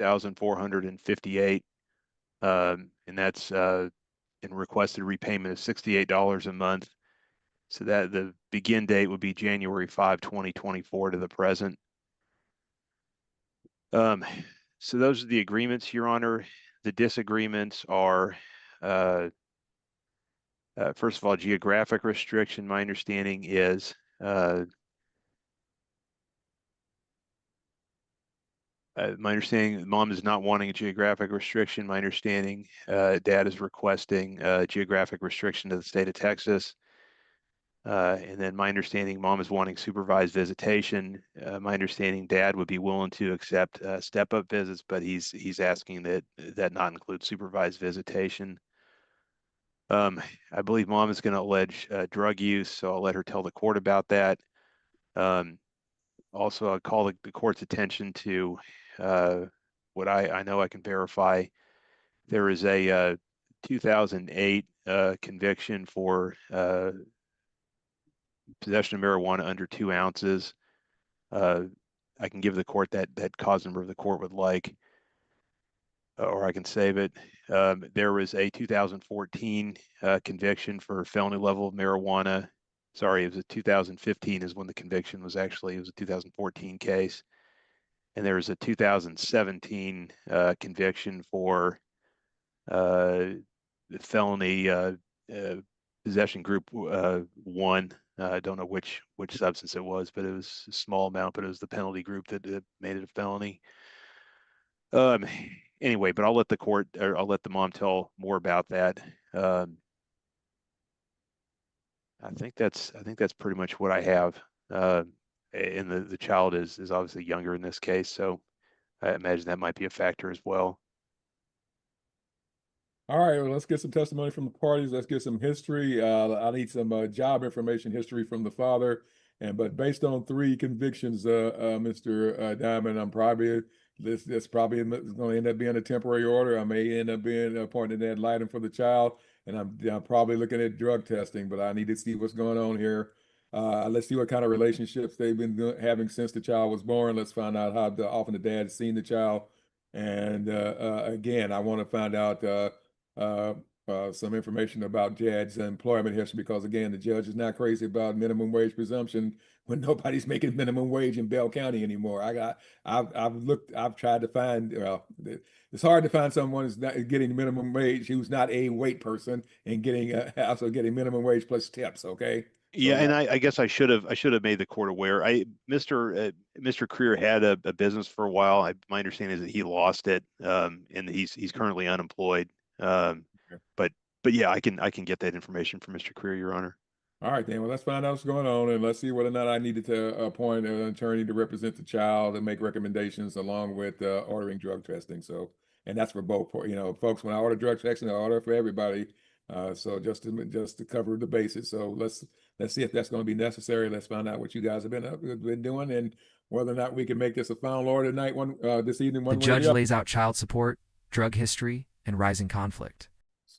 $2,458, and that's in requested repayment of $68 a month. So that the begin date would be January 5, 2024 to the present. So those are the agreements, Your Honor. The disagreements are, first of all, geographic restriction. My understanding is mom is not wanting a geographic restriction. My understanding, dad is requesting a geographic restriction to the state of Texas. And then my understanding, mom is wanting supervised visitation. My understanding, dad would be willing to accept step-up visits, but he's asking that not include supervised visitation. I believe mom is going to allege drug use, so I'll let her tell the court about that. Also, I'll call the court's attention to what I know I can verify. There is a 2008 conviction for possession of marijuana under 2 ounces. I can give the court that cause number if the court would like, or I can save it. There was a 2014 conviction for felony level of marijuana. Sorry, it was a 2015 is when the conviction was actually, it was a 2014 case. And there was a 2017 conviction for the felony possession group 1. I don't know which substance it was, but it was a small amount, but it was the penalty group that made it a felony. Anyway, but I'll let the court, or I'll let the mom tell more about that. I think that's pretty much what I have. And the child is obviously younger in this case, so I imagine that might be a factor as well. All right, well, let's get some testimony from the parties. Let's get some history. I need some job information history from the father. But based on 3 convictions, Mr. Diamond, I'm probably this probably is going to end up being a temporary order. I may end up being appointed ad litem for the child, and I'm probably looking at drug testing. But I need to see what's going on here. Let's see what kind of relationships they've been having since the child was born. Let's find out how often the dad has seen the child. And again, I want to find out some information about Jad's employment history, because again, the judge is not crazy about minimum wage presumption when nobody's making minimum wage in Bell County anymore. I've tried to find, it's hard to find someone who's not getting minimum wage who's not a weight person and getting also getting minimum wage plus tips. Okay. Yeah, and I guess I should have made the court aware. Mr. Creer had a business for a while. My understanding is that he lost it, and he's currently unemployed. But yeah, I can get that information from Mr. Creer, Your Honor. All right, then. Well, let's find out what's going on, and let's see whether or not I needed to appoint an attorney to represent the child and make recommendations along with ordering drug testing. So, and that's for both, folks. When I order drug testing, I order for everybody. So just to cover the bases. So let's see if that's going to be necessary. Let's find out what you guys have been doing, and whether or not we can make this a final order tonight. This evening. The judge lays out child support, drug history, and rising conflict.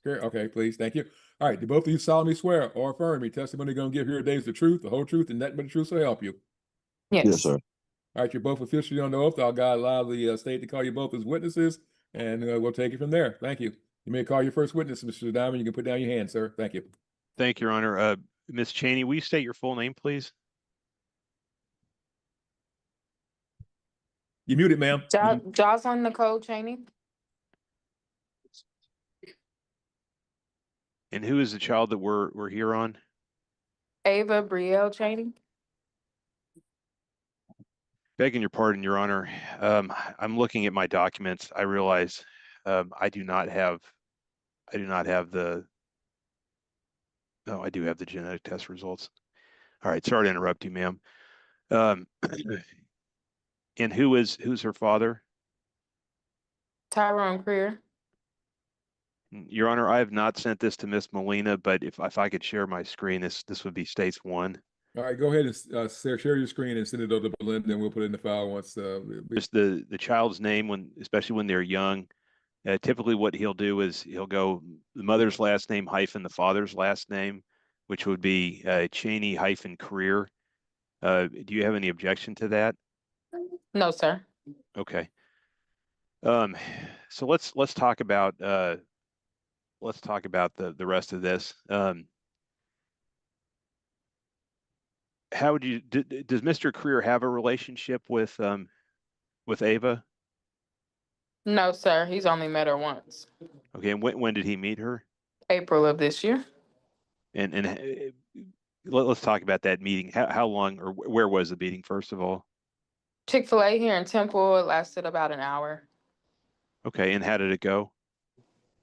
Okay, please. Thank you. All right. Do both of you solemnly swear or affirm your testimony going to give here today is the truth, the whole truth, and nothing but the truth so help you? Yes. Yes, sir. All right. You're both officially on the oath. I'll allow the state to call you both as witnesses, and we'll take it from there. Thank you. You may call your first witness, Mr. Diamond. You can put down your hand, sir. Thank you. Thank you, Your Honor. Ms. Cheney, will you state your full name, please? You muted, ma'am. Jocelyn Nicole Cheney. And who is the child that we're here on? Ava Brielle Cheney. Begging your pardon, Your Honor. I'm looking at my documents. I realize I do not have the. No, I do have the genetic test results. All right, sorry to interrupt you, ma'am. And who's her father? Tyrone Creer. Your Honor, I have not sent this to Miss Molina, but if I could share my screen, this would be States 1. All right, go ahead and share your screen and send it over to Belinda, and we'll put it in the file once. Just the child's name especially when they're young. Typically, what he'll do is he'll go the mother's last name hyphen the father's last name, which would be Cheney hyphen Creer. Do you have any objection to that? No, sir. Okay. So let's talk about the rest of this. How would you does Mr. Creer have a relationship with Ava? No, sir. He's only met her once. Okay, and when did he meet her? April of this year. And let's talk about that meeting. How long or where was the meeting, first of all? Chick-fil-A here in Temple. It lasted about an hour. Okay, and how did it go?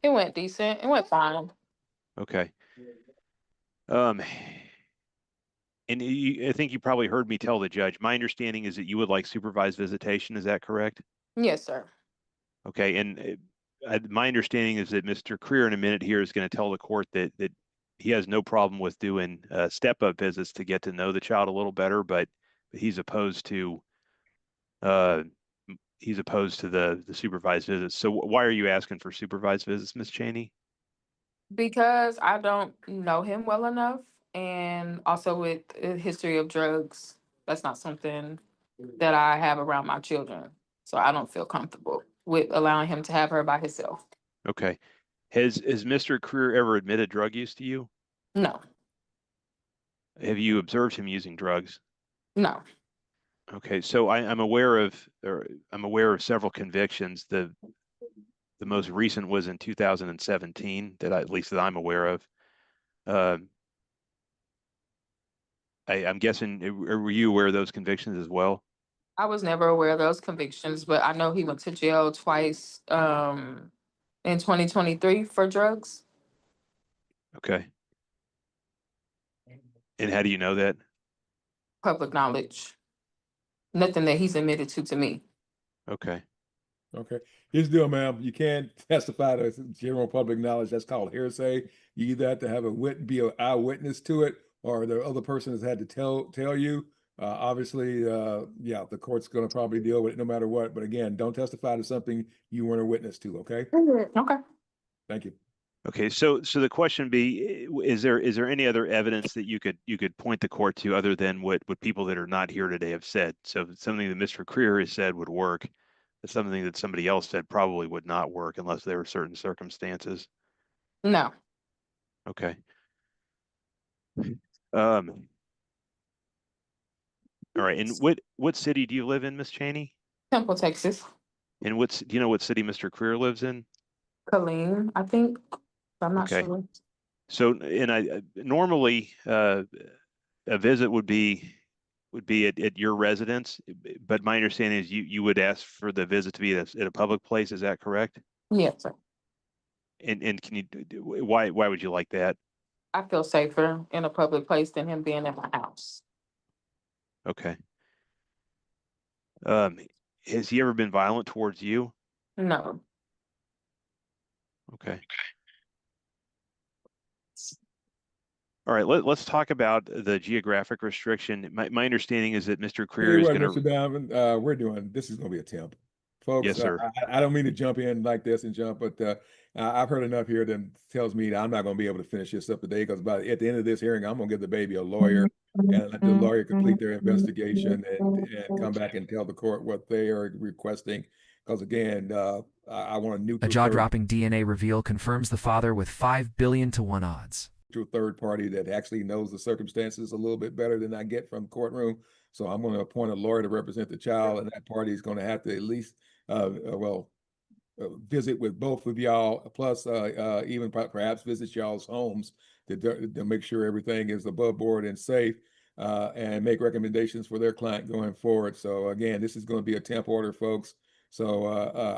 It went decent. It went fine. Okay. And I think you probably heard me tell the judge, my understanding is that you would like supervised visitation. Is that correct? Yes, sir. Okay, and my understanding is that Mr. Creer in a minute here is going to tell the court that he has no problem with doing step-up visits to get to know the child a little better, but he's opposed to the supervised visits. So why are you asking for supervised visits, Ms. Cheney? Because I don't know him well enough, and also with a history of drugs, that's not something that I have around my children. So I don't feel comfortable with allowing him to have her by himself. Okay. Has Mr. Creer ever admitted drug use to you? No, Have you observed him using drugs? no. Okay, so I'm aware of several convictions. The most recent was in 2017 at least that I'm aware of. I'm guessing, were you aware of those convictions as well? I was never aware of those convictions, but I know he went to jail twice in 2023 for drugs. Okay. And how do you know that? Public knowledge. Nothing that he's admitted to me. Okay. Okay. Here's the deal, ma'am. You can't testify to general public knowledge. That's called hearsay. You either have to have be an eyewitness to it, or the other person has had to tell you. Obviously, yeah, the court's going to probably deal with it no matter what. But again, don't testify to something you weren't a witness to. Okay. Okay. Thank you. Okay, so the question would be, is there any other evidence that you could point the court to other than what people that are not here today have said? So something that Mr. Creer has said would work, but something that somebody else said probably would not work unless there were certain circumstances. No. Okay. All right, and what city do you live in, Miss Cheney? Temple, Texas. And do you know what city Mr. Creer lives in? Colleen, I think. I'm not Okay. sure. So, and I normally a visit would be at your residence, but my understanding is you would ask for the visit to be at a public place. Is that correct? Yes, sir. And can you why would you like that? I feel safer in a public place than him being in my house. Okay. Has he ever been violent towards you? No. Okay. All right, let's talk about the geographic restriction. My understanding is that Mr. Creer is going Mr. to. Diamond, this is going to be a temp. Folks, Yes, sir. I don't mean to jump in like this and jump, but I've heard enough here that tells me that I'm not going to be able to finish this up today because at the end of this hearing, I'm going to give the baby a lawyer and let the lawyer complete their investigation and come back and tell the court what they are requesting. Because again, I want a A neutral jaw-dropping DNA reveal confirms the father with 5 billion to 1 odds. third party that actually knows the circumstances a little bit better than I get from the courtroom. So I'm going to appoint a lawyer to represent the child, and that party is going to have to at least, visit with both of y'all, plus even perhaps visit y'all's homes to make sure everything is above board and safe, and make recommendations for their client going forward. So again, this is going to be a temp order, folks. So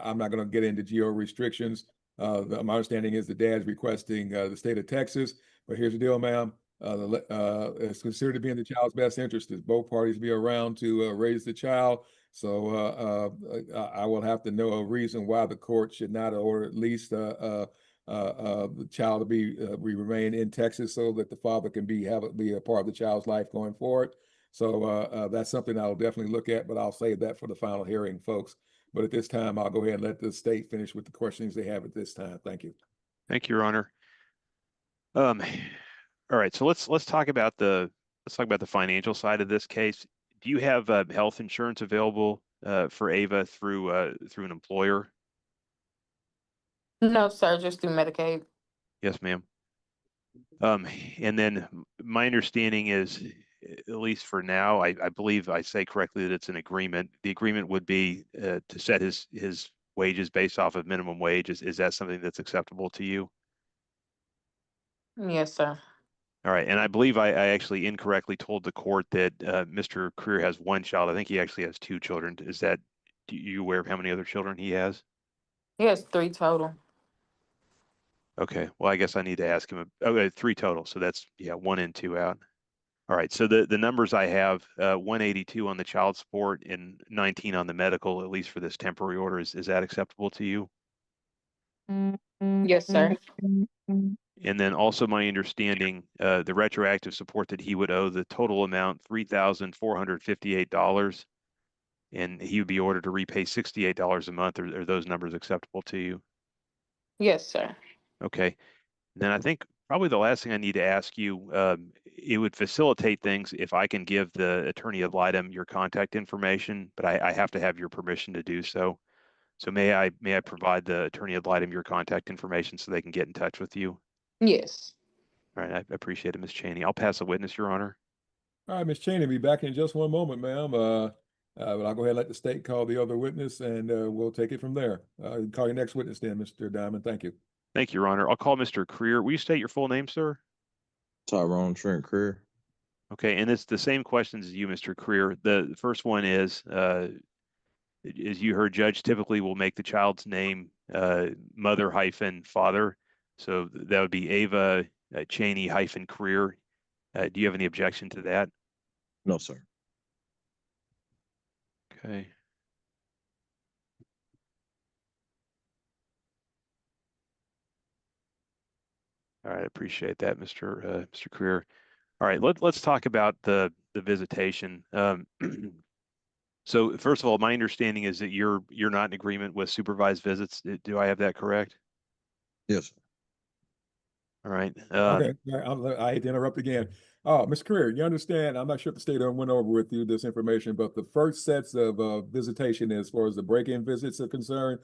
I'm not going to get into geo restrictions. My understanding is the dad's requesting the state of Texas. But here's the deal, ma'am. It's considered to be in the child's best interest that both parties be around to raise the child. So I will have to know a reason why the court should not order at least the child to remain in Texas so that the father can be a part of the child's life going forward. So that's something I'll definitely look at, but I'll save that for the final hearing, folks. But at this time, I'll go ahead and let the state finish with the questions they have at this time. Thank you. Thank you, Your Honor. All right, so let's talk about the financial side of this case. Do you have health insurance available for Ava through an employer? No, sir, just through Medicaid. Yes, ma'am. And then my understanding is, at least for now, I believe I say correctly that it's an agreement. The agreement would be to set his wages based off of minimum wage. Is that something that's acceptable to you? Yes, sir. All right. And I believe I actually incorrectly told the court that Mr. Creer has one child. I think he actually has two children. Do you aware of how many other children he has? He has 3 total. Okay. Well, I guess I need to ask him. Okay, 3 total. So that's, yeah, 1 and 2 out. All right. So the numbers I have, 182 on the child support and 19 on the medical, at least for this temporary order. Is that acceptable to you? Yes, sir. And then also my understanding, the retroactive support that he would owe, the total amount, $3,458, and he would be ordered to repay $68 a month. Are those numbers acceptable to you? Yes, sir. Okay. Then I think probably the last thing I need to ask you, it would facilitate things if I can give the attorney ad litem your contact information, but I have to have your permission to do so. So may I provide the attorney ad litem your contact information so they can get in touch with you? Yes. All right, I appreciate it, Ms. Cheney. I'll pass the witness, Your Honor. All right, Ms. Cheney, be back in just one moment, ma'am. But I'll go ahead and let the state call the other witness, and we'll take it from there. Call your next witness then, Mr. Diamond. Thank you. Thank you, Your Honor. I'll call Mr. Creer. Will you state your full name, sir? Tyrone Trent Creer. Okay, and it's the same questions as you, Mr. Creer. The first one is, as you heard, judge typically will make the child's name mother-father. So that would be Ava Cheney-Creer. Do you have any objection to that? No, sir. Okay. All right, I appreciate that, Mr. Creer. All right, let's talk about the visitation. So first of all, my understanding is that you're not in agreement with supervised visits. Do I have that correct? Yes, sir. All right. Okay, I hate to interrupt again. Mr. Career, you understand, I'm not sure if the state went over with you this information, but the first sets of visitation as far as the break-in visits are concerned,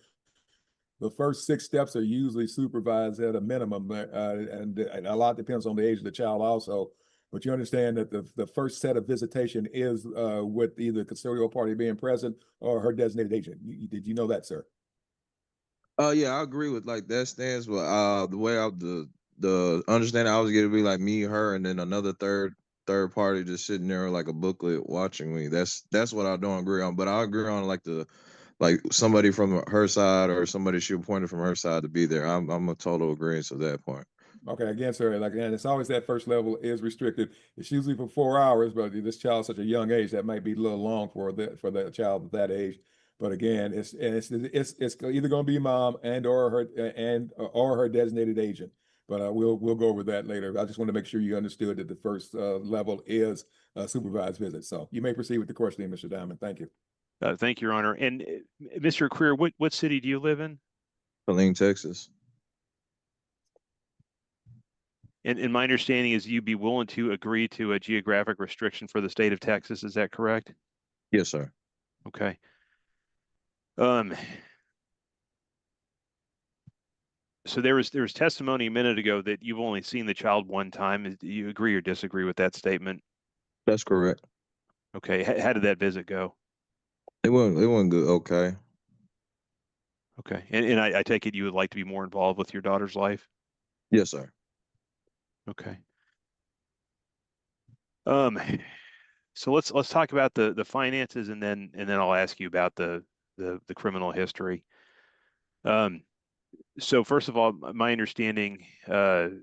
the first 6 steps are usually supervised at a minimum, and a lot depends on the age of the child also. But you understand that the first set of visitation is with either custodial party being present or her designated agent. Did you know that, sir? Yeah, I agree with like that stance, but the way the understanding I was getting to be like me, her, and then another third party just sitting there like a booklet watching me. That's what I don't agree on. But I agree on like somebody from her side or somebody she appointed from her side to be there. I'm a total agreement of that point. Okay, again, sir, like, and it's always that first level is restricted. It's usually for 4 hours, but this child's such a young age that might be a little long for the child at that age. But again, it's either going to be mom or her designated agent. But we'll go over that later. I just want to make sure you understood that the first level is a supervised visit. So you may proceed with the questioning, Mr. Diamond. Thank you. Thank you, Your Honor. And Mr. Creer, what city do you live in? Salon, Texas. And my understanding is you'd be willing to agree to a geographic restriction for the state of Texas. Is that correct? Yes, sir. Okay. So there was testimony a minute ago that you've only seen the child one time. Do you agree or disagree with that statement? That's correct. Okay. How did that visit go? It wasn't good. Okay. Okay. And I take it you would like to be more involved with your daughter's life? Yes, sir. Okay. So let's talk about the finances, and then I'll ask you about the criminal history. So first of all, my understanding, the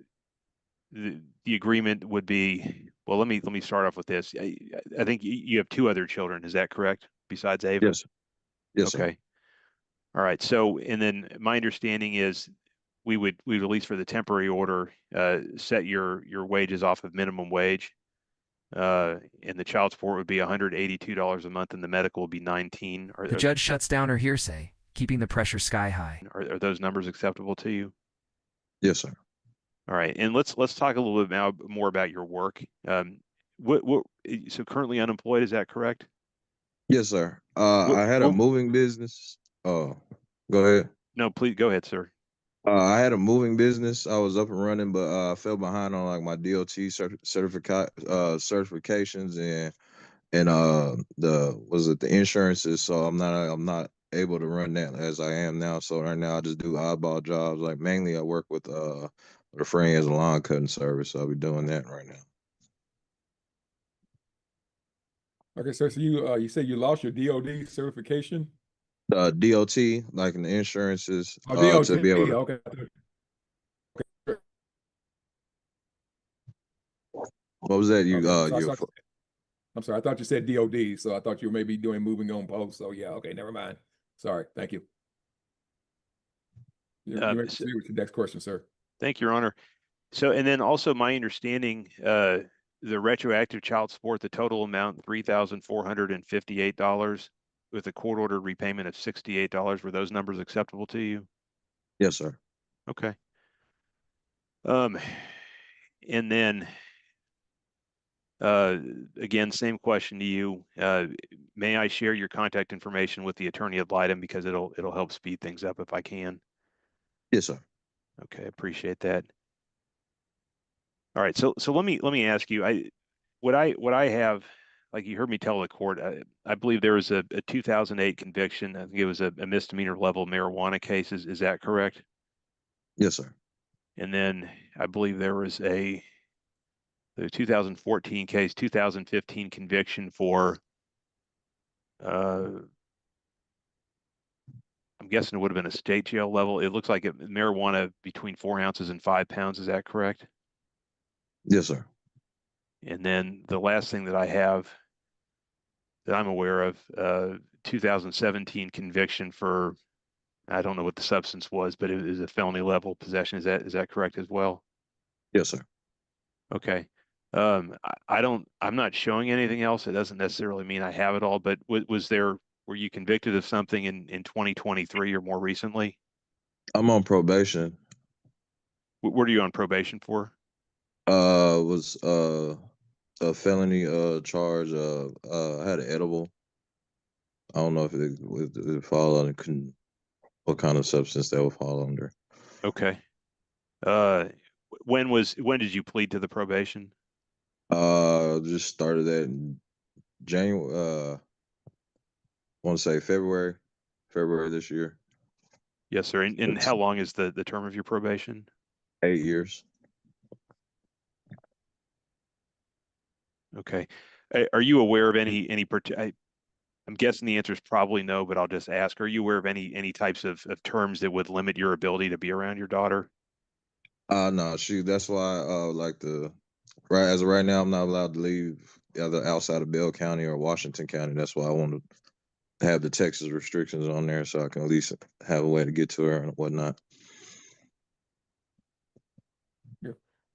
agreement would be, well, let me start off with this. I think you have 2 other children. Is that correct? Besides Ava? Yes. Yes, okay. sir. All right. So, and then my understanding is we'd at least for the temporary order, set your wages off of minimum wage. And the child support would be $182 a month, and the medical would be $19. The judge shuts down her hearsay, keeping the pressure sky high. Are those numbers acceptable to you? Yes, sir. All right, and let's talk a little bit now more about your work. So currently unemployed, is that correct? Yes, sir. I had a moving business. Go ahead. No, please go ahead, sir. I had a moving business. I was up and running, but I fell behind on like my DOT certifications and the insurances. So I'm not able to run that as I am now. So right now I just do oddball jobs. Like mainly I work with a friend as a lawn cutting service. So I'll be doing that right now. Okay, sir. So you said you lost your DOD certification? DOT, like in the insurances, Oh, DOT. to be able to. Okay. What was that? Okay. You I'm sorry. I thought you said DOD, so I thought you were maybe doing moving on post. So yeah, okay, never mind. Sorry. Thank you. You may So- proceed with your next question, sir. Thank you, Your Honor. So, and then also my understanding, the retroactive child support, the total amount, $3,458 with a court ordered repayment of $68. Were those numbers acceptable to you? Yes, sir. Okay. And then, again, same question to you. May I share your contact information with the attorney ad litem because it'll help speed things up if I can? Yes, sir. Okay, appreciate that. All right, so let me ask you, what I have, like you heard me tell the court, I believe there was a 2008 conviction. I think it was a misdemeanor level marijuana case. Is that correct? Yes, sir. And then I believe there was the 2014 case, 2015 conviction for, I'm guessing it would have been a state jail level. It looks like marijuana between 4 ounces and 5 pounds. Is that correct? Yes, sir. And then the last thing that I have that I'm aware of, 2017 conviction for, I don't know what the substance was, but it is a felony level possession. Is that correct as well? Yes, sir. Okay. I'm not showing anything else. It doesn't necessarily mean I have it all, but were you convicted of something in 2023 or more recently? I'm on probation. What are you on probation for? Was a felony charge. I had an edible. I don't know if it fall under what kind of substance that would fall under. Okay. When did you plead to the probation? Just started that in January. I want to say February this year. Yes, sir. And how long is the term of your probation? 8 years. Okay. Are you aware of I'm guessing the answer is probably no, but I'll just ask, are you aware of any types of terms that would limit your ability to be around your daughter? No, that's why right as of right now I'm not allowed to leave either outside of Bell County or Washington County. That's why I want to have the Texas restrictions on there so I can at least have a way to get to her and whatnot. Yeah.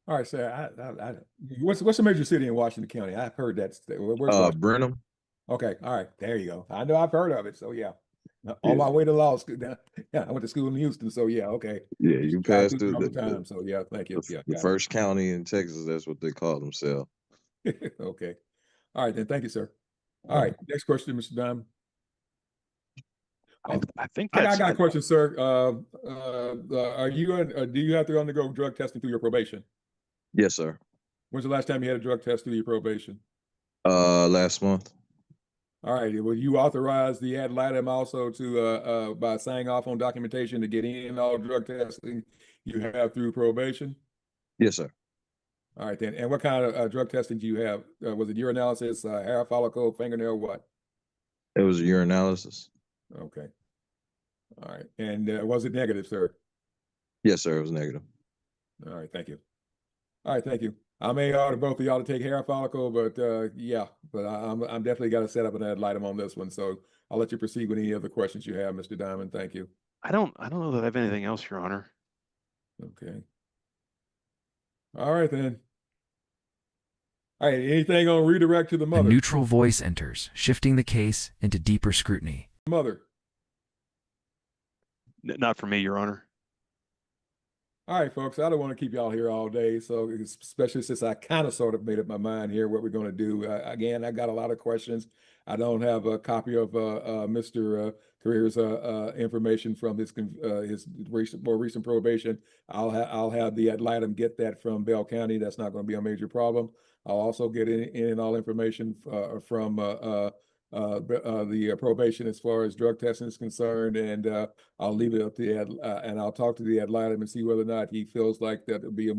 All right, sir. What's the major city in Washington County? I've heard that. Where's Washington? Brenham. Okay, all right, there you go. I know I've heard of it, so yeah. On Yeah. my way to law school, yeah, I went to school in Houston, so yeah, okay. Yeah, you Drive passed through through there all the time, so yeah, thank you. Yeah, the got first county in Texas. That's what they call themselves. it. Okay. All right, then. Thank you, sir. All right, next question, Mr. Diamond. I think I that's got a question, sir. Do you have to undergo drug testing through your probation? Yes, sir. When's the last time you had a drug test through your probation? Last month. All right. Will you authorize the ad litem also to by signing off on documentation to get in all drug testing you have through probation? Yes, sir. All right then. And what kind of drug testing do you have? Was it urinalysis, hair follicle, fingernail, what? It was a urinalysis. Okay. All right. And was it negative, sir? Yes, sir. It was negative. All right. Thank you. All right. Thank you. I may order both of y'all to take hair follicle, but yeah, but I'm definitely got to set up an ad litem on this one. So I'll let you proceed with any other questions you have, Mr. Diamond. Thank you. I don't know that I have anything else, Your Honor. Okay. All right then. All right. Anything on redirect to the A mother? neutral voice enters, shifting the case into deeper scrutiny. Mother. Not for me, Your Honor. All right, folks, I don't want to keep y'all here all day. So especially since I kind of sort of made up my mind here what we're going to do. Again, I got a lot of questions. I don't have a copy of Mr. careers information from his more recent probation. I'll have the ad litem get that from Bell County. That's not going to be a major problem. I'll also get in all information from the probation as far as drug testing is concerned, and I'll leave it up to the and I'll talk to the ad litem and see whether or not he feels like that would be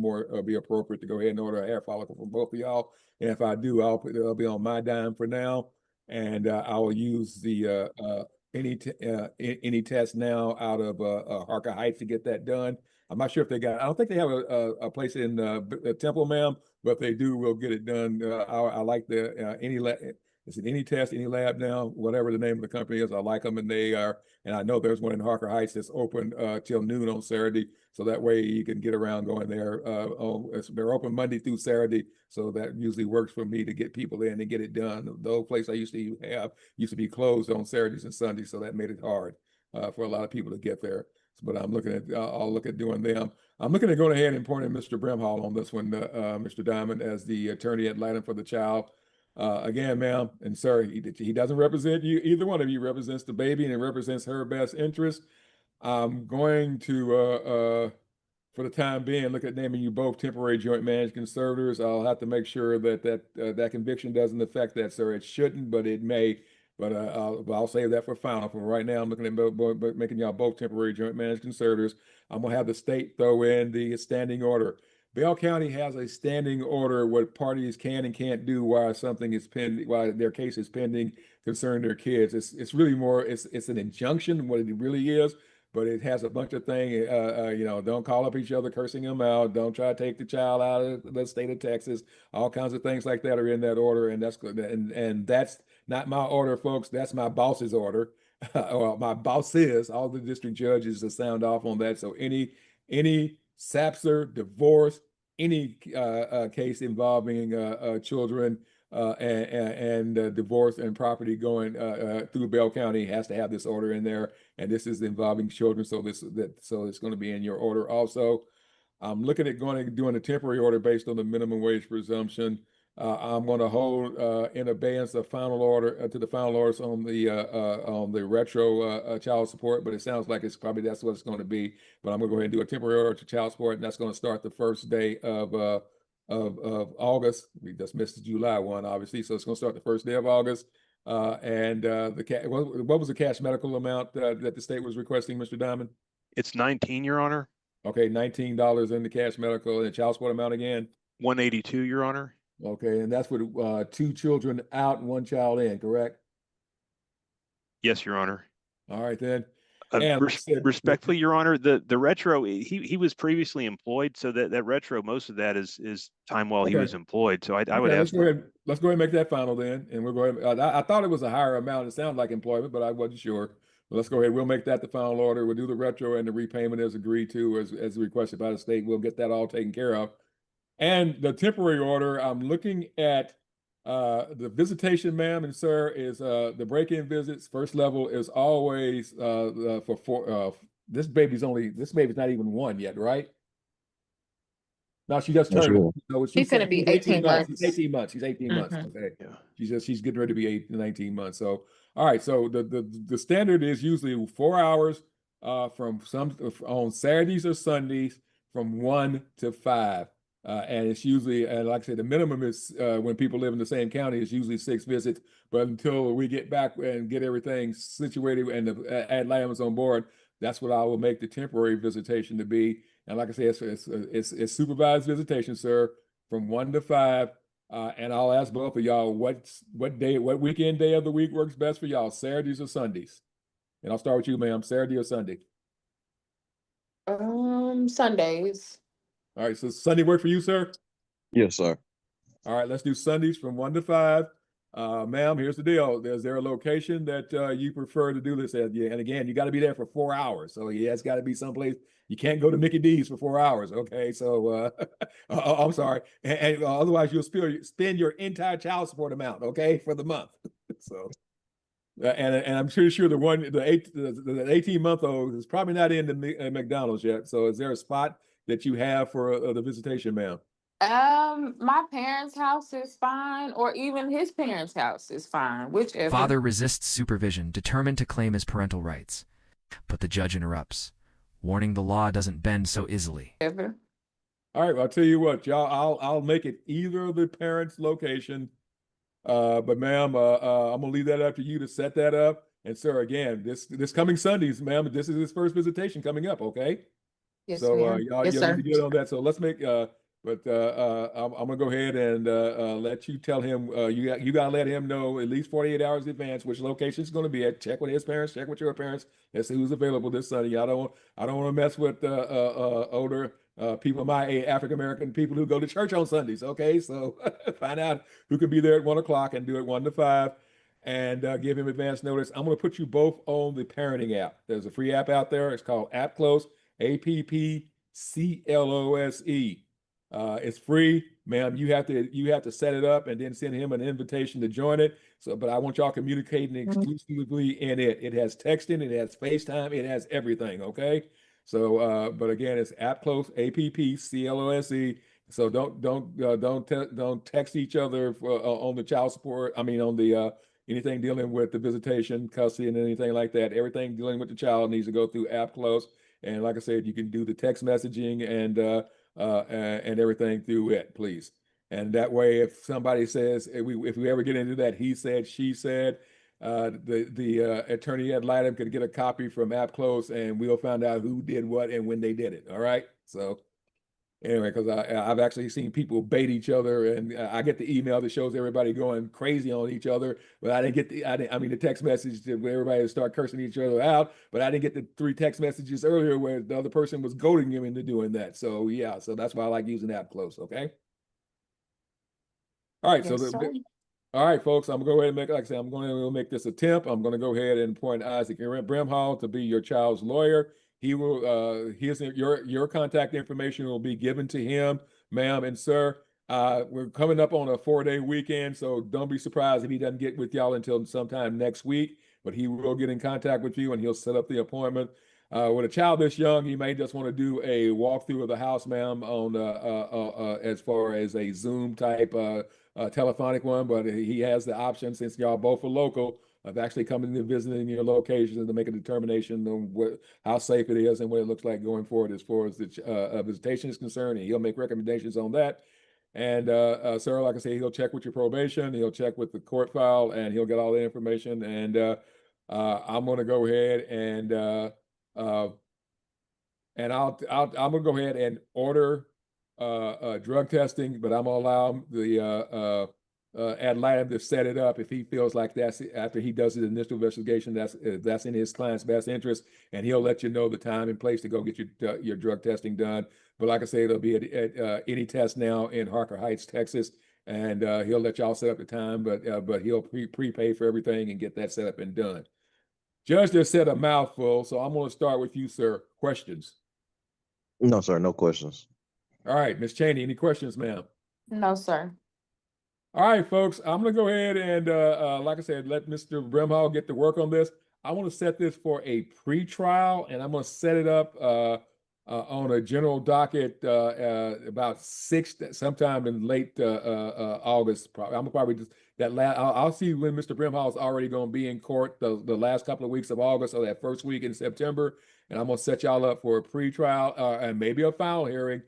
be appropriate to go ahead and order a hair follicle from both of y'all. And if I do, it'll be on my dime for now, and I will use the any test now out of Harker Heights to get that done. I'm not sure if they got. I don't think they have a place in Temple, ma'am, but if they do, we'll get it done. I like the is it any test, any lab now, whatever the name of the company is. I like them, and they are. And I know there's one in Harker Heights that's open till noon on Saturday, so that way you can get around going there. They're open Monday through Saturday, so that usually works for me to get people in and get it done. The old place I used to be closed on Saturdays and Sundays, so that made it hard for a lot of people to get there. But I'm looking at, I'll look at doing them. I'm looking at going ahead and appointing Mr. Brimhall on this one, Mr. Diamond, as the attorney ad litem for the child. Again, ma'am and sir, he doesn't represent you. Either one of you represents the baby, and it represents her best interest. I'm going to, for the time being, look at naming you both temporary joint managed conservators. I'll have to make sure that that conviction doesn't affect that, sir. It shouldn't, but it may. But I'll save that for final. For right now, I'm looking at making y'all both temporary joint managed conservators. I'm gonna have the state throw in the standing order. Bell County has a standing order what parties can and can't do while something is pending, while their case is pending concerning their kids. It's really more, it's an injunction, what it really is, but it has a bunch of things, you know, don't call up each other, cursing them out, don't try to take the child out of the state of Texas, all kinds of things like that are in that order, and that's good. And that's not my order, folks, that's my boss's order. Well, my boss is, all the district judges to sound off on that. So any SAPSR, divorce, any case involving children and divorce and property going through Bell County has to have this order in there, and this is involving children, so it's going to be in your order also. I'm looking at doing a temporary order based on the minimum wage presumption. I'm going to hold in abeyance the final order to the final orders on the retro child support, but it sounds like it's probably that's what it's going to be. But I'm going to go ahead and do a temporary order to child support, and that's going to start the first day of August. We just missed July 1, obviously, so it's going to start the first day of August. And what was the cash medical amount that the state was requesting, Mr. Diamond? It's 19, Your Honor. Okay, $19 in the cash medical, and child support amount again? 182, Your Honor. Okay, and that's with 2 children out and 1 child in, correct? Yes, Your Honor. All right then. And respectfully, Your Honor, the retro, he was previously employed, so that retro, most of that is time while he was employed. So I would ask. Let's go ahead and make that final then, and we'll go ahead. I thought it was a higher amount. It sounded like employment, but I wasn't sure. But let's go ahead. We'll make that the final order. We'll do the retro and the repayment as agreed to, as requested by the state. We'll get that all taken care of. And the temporary order, I'm looking at the visitation, ma'am and sir, is the break-in visits. First level is always this baby's not even 1 yet, right? No, she just turned. No, she's gonna be 18 months. She's 18 months. She's 18 months. Okay. Yeah. She's getting ready to be 19 months. So all right. So the standard is usually 4 hours from on Saturdays or Sundays from 1 to 5. And it's usually, like I said, the minimum is when people live in the same county, it's usually 6 visits. But until we get back and get everything situated and the ad litem's on board, that's what I will make the temporary visitation to be. And like I said, it's supervised visitation, sir, from 1 to 5. And I'll ask both of y'all what weekend day of the week works best for y'all, Saturdays or Sundays? And I'll start with you, ma'am. Saturday or Sunday? Sundays. All right, so Sunday work for you, sir? Yes, sir. All right, let's do Sundays from 1 to 5. Ma'am, here's the deal. Is there a location that you prefer to do this at? Yeah, and again, you got to be there for 4 hours. So yeah, it's got to be someplace. You can't go to Mickey D's for 4 hours. Okay, so I'm sorry, and otherwise you'll spend your entire child support amount. Okay, for the month. So. And I'm pretty sure the 18-month-old is probably not in the McDonald's yet. So is there a spot that you have for the visitation, ma'am? My parents' house is fine, or even his parents' house is fine, whichever. Father resists supervision, determined to claim his parental rights. But the judge interrupts, warning the law doesn't bend so easily. Ever. All right, well, I'll tell you what, y'all, I'll make it either of the parents' location. But ma'am, I'm gonna leave that up to you to set that up. And sir, again, this coming Sundays, ma'am, this is his first visitation coming up, okay? Yes, So ma'am. y'all Yes, need sir. to get on that. So let's make I'm gonna go ahead and let you tell him you gotta let him know at least 48 hours in advance which location it's gonna be at. Check with his parents, check with your parents. Let's see who's available this Sunday. I don't want to mess with older people, my African American people who go to church on Sundays. Okay, so find out who can be there at 1 o'clock and do it 1 to 5. And give him advance notice. I'm going to put you both on the parenting app. There's a free app out there. It's called App Close, AppClose. It's free, ma'am. You have to set it up and then send him an invitation to join it. So, but I want y'all communicating exclusively in it. It has texting, it has FaceTime, it has everything. Okay. So, but again, it's App Close, AppClose. So don't text each other on the child support. I mean, on the anything dealing with the visitation, custody, and anything like that. Everything dealing with the child needs to go through App Close. And like I said, you can do the text messaging and everything through it, please. And that way, if somebody says, if we ever get into that, he said, she said, the attorney ad litem could get a copy from App Close, and we'll find out who did what and when they did it. All right. So anyway, because I've actually seen people bait each other, and I get the email that shows everybody going crazy on each other, but I didn't get the text message where everybody start cursing each other out, but I didn't get the 3 text messages earlier where the other person was goading him into doing that. So yeah, so that's why I like using App Close. Okay. All right. Yes, sir. All right, folks, I'm gonna go ahead and make, like I said, I'm going to make this attempt. I'm going to go ahead and appoint Isaac Brimhall to be your child's lawyer. He will, your contact information will be given to him, ma'am and sir. We're coming up on a 4-day weekend, so don't be surprised if he doesn't get with y'all until sometime next week, but he will get in contact with you and he'll set up the appointment. With a child this young, he may just want to do a walkthrough of the house, ma'am, on as far as a Zoom type telephonic one, but he has the option, since y'all both are local, of actually coming and visiting your locations to make a determination on how safe it is and what it looks like going forward as far as the visitation is concerned, and he'll make recommendations on that. And sir, like I say, he'll check with your probation, he'll check with the court file, and he'll get all the information. And I'm going to go ahead and I'm gonna go ahead and order drug testing, but I'm gonna allow the ad litem to set it up if he feels like that's after he does his initial investigation, that's in his client's best interest, and he'll let you know the time and place to go get your drug testing done. But like I say, it'll be at any test now in Harker Heights, Texas, and he'll let y'all set up the time, but he'll prepay for everything and get that set up and done. Judge just said a mouthful, so I'm going to start with you, sir. Questions? No, sir, no questions. All right, Ms. Cheney, any questions, ma'am? No, sir. All right, folks, I'm going to go ahead and, like I said, let Mr. Brimhall get to work on this. I want to set this for a pre-trial, and I'm going to set it up on a general docket about sometime in late August. I'm gonna probably just I'll see when Mr. Brimhall is already going to be in court the last couple of weeks of August or that first week in September, and I'm going to set y'all up for a pre-trial and maybe a final hearing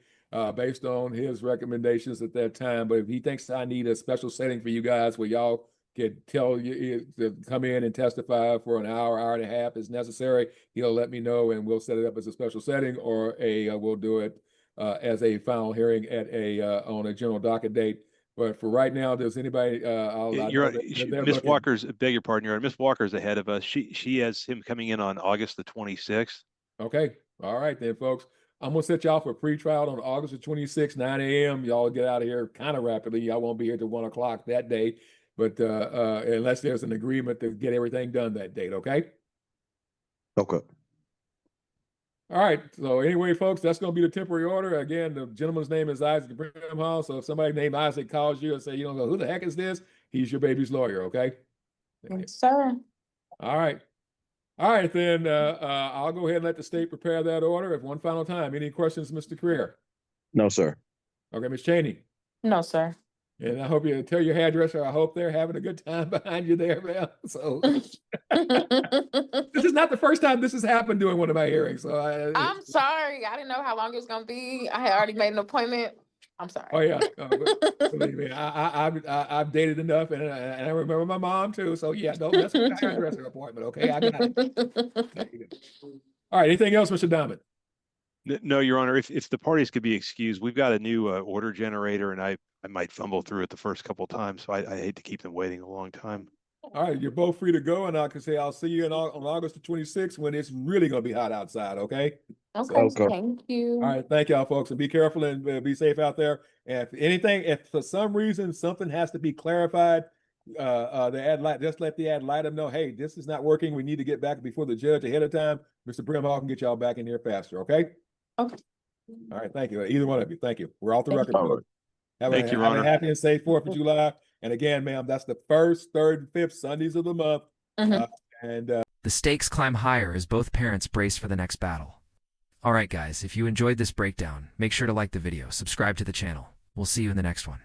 based on his recommendations at that time. But if he thinks I need a special setting for you guys where y'all could tell you to come in and testify for an hour and a half is necessary, he'll let me know and we'll set it up as a special setting, or we'll do it as a final hearing at on a general docket date. But for right now, does anybody? Miss Walker's, beg your pardon, Your Honor. Miss Walker's ahead of us. She has him coming in on August the 26th. Okay, all right then, folks. I'm gonna set y'all for pre-trial on August the 26th, 9 a.m. Y'all get out of here kind of rapidly. Y'all won't be here till 1 o'clock that day, but unless there's an agreement to get everything done that date, okay? Okay. All right. So anyway, folks, that's going to be the temporary order. Again, the gentleman's name is Isaac Brimhall. So if somebody named Isaac calls you and say, you don't know who the heck is this, he's your baby's lawyer, okay? Yes, sir. All right. All right, then I'll go ahead and let the state prepare that order. If one final time, any questions, Mr. Career? No, sir. Okay, Ms. Cheney. No, sir. And I hope you tell your hairdresser, I hope they're having a good time behind you there, ma'am. So this is not the first time this has happened during one of my hearings. So I'm sorry. I didn't know how long it was gonna be. I had already made an appointment. I'm sorry. oh yeah, believe me, I've dated enough, and I remember my mom too. So yeah, don't mess with the hairdresser appointment, okay? I got it. All right, anything else, Mr. Diamond? No, Your Honor, if the parties could be excused, we've got a new order generator, and I might fumble through it the first couple of times, so I hate to keep them waiting a long time. All right, you're both free to go, and I can say I'll see you on August the 26th when it's really going to be hot outside, okay? Okay, Okay. thank you. All right, thank y'all, folks, and be careful and be safe out there. And if for some reason something has to be clarified, just let the ad litem know, hey, this is not working. We need to get back before the judge ahead of time. Mr. Brimhall can get y'all back in here faster, okay? Okay. All right, thank you. Either one of you, thank you. We're off the Thank record. you. Folks. Thank you, Your have a Honor. happy and safe 4th of July. And again, ma'am, that's the 1st, 3rd, and 5th Sundays of the month. Mhm. The stakes climb higher as both parents brace for the next battle. All right, guys, if you enjoyed this breakdown, make sure to like the video, subscribe to the channel. We'll see you in the next one.